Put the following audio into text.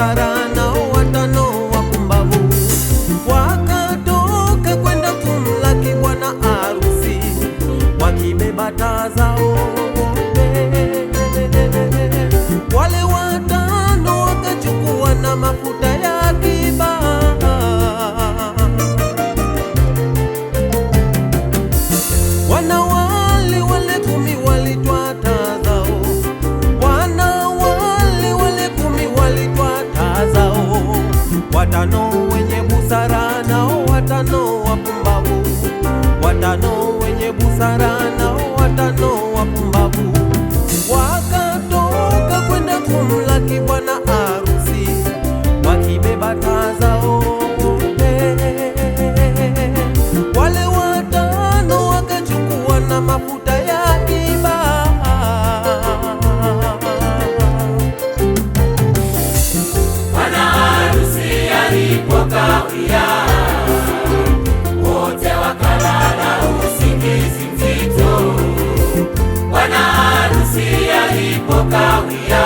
busara nao watano wapumbavu wakatoka kwenda kumlaki bwana harusi wakibeba taa zao. Wale watano wakachukua na mafuta ya akiba. Wanawali wale 10 walitwaa taa zao. Wanawali wale 10 walitwaa taa zao. Watano wenye busara nao watano wapumbavu. Watano wenye busara nao watano wapumbavu wakatoka kwenda kumlaki bwana harusi wakibeba taa zao. Wale watano wakachukua na mafuta ya akiba. Bwana harusi alipokawia, wote wakalala usingizi mzito. Bwana harusi alipokawia,